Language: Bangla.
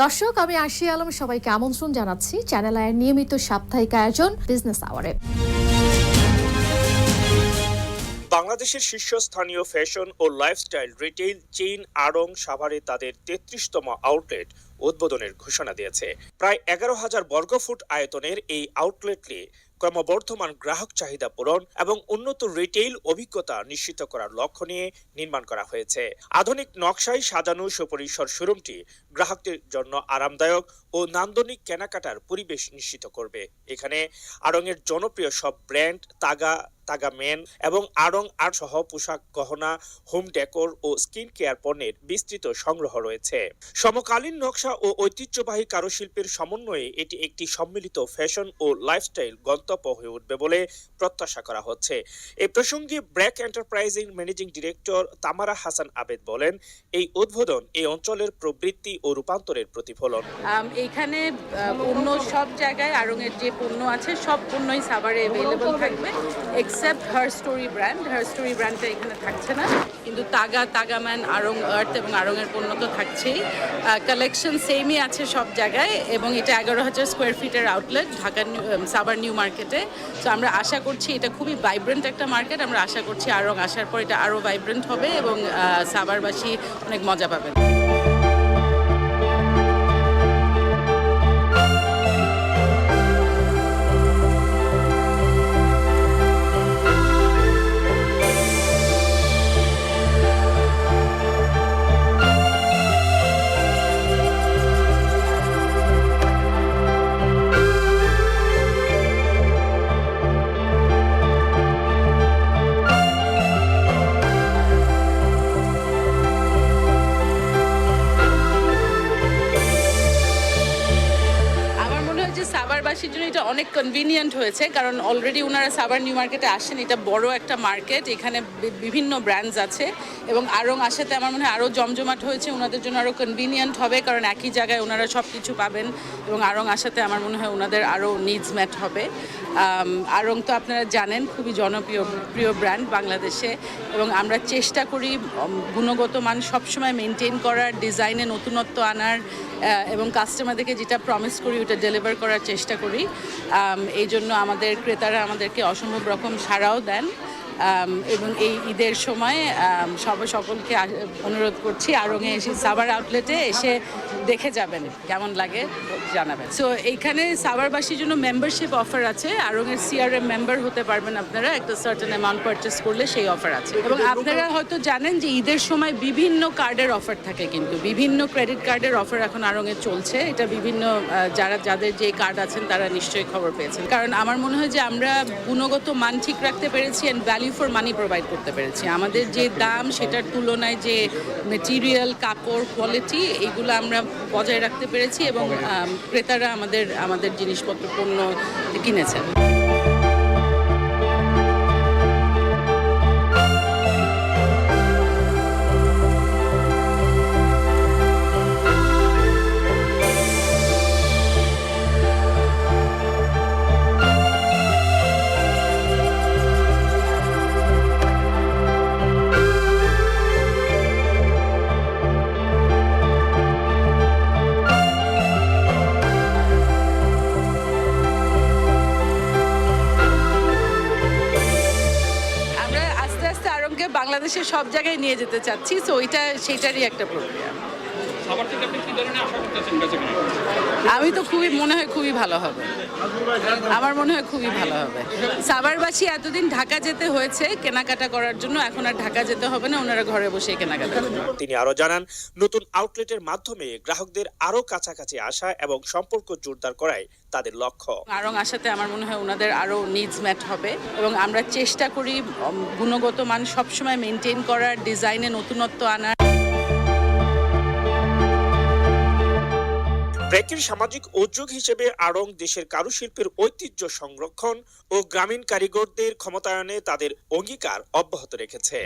দর্শক, আমি আরশি আলম সবাইকে আমন্ত্রণ জানাচ্ছি চ্যানেল আয়ের নিয়মিত সাপ্তাহিক আয়োজন বিজনেস আওয়ারে। বাংলাদেশের শীর্ষস্থানীয় ফ্যাশন ও লাইফস্টাইল রিটেইল চেইন আড়ং সাভারে তাদের ৩৩তম আউটলেট উদ্বোধনের ঘোষণা দিয়েছে। প্রায় ১১,০০০ বর্গফুট আয়তনের এই আউটলেটে ক্রমবর্ধমান গ্রাহক চাহিদা পূরণ এবং উন্নত রিটেইল অভিজ্ঞতা নিশ্চিত করার লক্ষ্য নিয়ে নির্মাণ করা হয়েছে। আধুনিক নকশায় সাজানো সুপরিসর শোরুমটি গ্রাহকদের জন্য আরামদায়ক ও নান্দনিক কেনাকাটার পরিবেশ নিশ্চিত করবে। এখানে আড়ংয়ের জনপ্রিয় সব ব্র্যান্ড তাগা মেন এবং আড়ং আর্ট সহ পোশাক, গহনা, হোম ডেকোর ও স্কিন কেয়ার পণ্যের বিস্তৃত সংগ্রহ রয়েছে। সমকালীন নকশা ও ঐতিহ্যবাহী কারুশিল্পের সমন্বয়ে এটি একটি সম্মিলিত ফ্যাশন ও লাইফস্টাইল গন্তব্য হয়ে উঠবে বলে প্রত্যাশা করা হচ্ছে। এই প্রসঙ্গে ব্র্যাক এন্টারপ্রাইজের ম্যানেজিং ডিরেক্টর তামারা হাসান আবেদ বলেন, এই উদ্বোধন এই অঞ্চলের প্রবৃদ্ধি ও রূপান্তরের প্রতিফলন। এখানে পণ্য সব জায়গায় আড়ংয়ের যে পণ্য আছে সব পণ্যই সাভারে অ্যাভেলেবল থাকবে এক্সেপ্ট হার স্টোরি ব্র্যান্ডটা এখানে থাকছে না, কিন্তু তাগাম্যান, আড়ং আর্থ এবং আড়ংয়ের পণ্য তো থাকছেই। কালেকশন সেমই আছে সব জায়গায় এবং এটা ১১,০০০ স্কোয়ার ফিটের আউটলেট সাভার নিউ মার্কেটে। তো আমরা আশা করছি এটা খুবই ভাইব্রেন্ট একটা মার্কেট। আমরা আশা করছি আড়ং আসার পর এটা আরও ভাইব্রেন্ট হবে এবং সাভারবাসী অনেক মজা পাবেন। সাভারবাসীর জন্য এটা অনেক কনভিনিয়েন্ট হয়েছে, কারণ অলরেডি ওনারা সাভার নিউ মার্কেটে আসেন। এটা বড় একটা মার্কেট, এখানে বিভিন্ন ব্র্যান্ডস আছে এবং আড়ং আসাতে আমার মনে হয় আরও জমজমাট হয়েছে। ওনাদের জন্য আরও কনভিনিয়েন্ট হবে, কারণ একই জায়গায় ওনারা সব কিছু পাবেন এবং আড়ং আসাতে আমার মনে হয় ওনাদের আরও নিডস ম্যাট হবে। আড়ং তো আপনারা জানেন খুবই জনপ্রিয় ব্র্যান্ড বাংলাদেশে এবং আমরা চেষ্টা করি গুণগত মান সবসময় মেনটেন করার, ডিজাইনে নতুনত্ব আনার এবং কাস্টমারদেরকে যেটা প্রমিস করি ওটা ডেলিভার করার চেষ্টা করি। এই জন্য আমাদের ক্রেতারা আমাদেরকে অসম্ভব রকম সাড়াও দেন এবং এই ঈদের সময় সকলকে অনুরোধ করছি আড়ংয়ে এসে সাভার আউটলেটে এসে দেখে যাবেন, কেমন লাগে জানাবেন। সো এইখানে সাভারবাসীর জন্য মেম্বারশিপ অফার আছে। আড়ংয়ের CRM মেম্বার হতে পারবেন আপনারা, একটা সার্টেন অ্যামাউন্ট পারচেস করলে সেই অফার আছে। এবং আপনারা হয়তো জানেন যে ঈদের সময় বিভিন্ন কার্ডের অফার থাকে, কিন্তু বিভিন্ন ক্রেডিট কার্ডের অফার এখন আড়ংয়ে চলছে। এটা বিভিন্ন যাদের যে কার্ড আছেন তারা নিশ্চয়ই খবর পেয়েছেন, কারণ আমার মনে হয় যে আমরা গুণগত মান ঠিক রাখতে পেরেছি and value for money provide করতে পেরেছি। আমাদের যে দাম সেটার তুলনায় যে মেটেরিয়াল, কাপড়, কোয়ালিটি এইগুলো আমরা বজায় রাখতে পেরেছি এবং ক্রেতারা আমাদের জিনিসপত্র পণ্য কিনেছেন। বাংলাদেশের সব জায়গায় নিয়ে যেতে চাচ্ছি, সো সেটারই একটা প্রক্রিয়া। আমি তো মনে হয় খুবই ভালো হবে। আমার মনে হয় খুবই ভালো হবে। সাভারবাসী এতদিন ঢাকা যেতে হয়েছে কেনাকাটা করার জন্য, এখন আর ঢাকা যেতে হবে না, ওনারা ঘরে বসে কেনাকাটা করবেন। তিনি আরো জানান, নতুন আউটলেটের মাধ্যমে গ্রাহকদের আরো কাছাকাছি আসা এবং সম্পর্ক জোরদার করাই তাদের লক্ষ্য। আড়ং আসাতে আমার মনে হয় ওনাদের আরও নিডস ম্যাট হবে এবং আমরা চেষ্টা করি গুণগত মান সবসময় মেনটেন করার, ডিজাইনে নতুনত্ব আনার। ব্র্যাকের সামাজিক উদ্যোগ হিসেবে আড়ং দেশের কারুশিল্পের ঐতিহ্য সংরক্ষণ ও গ্রামীণ কারিগরদের ক্ষমতায়নে তাদের অঙ্গীকার অব্যাহত রেখেছে।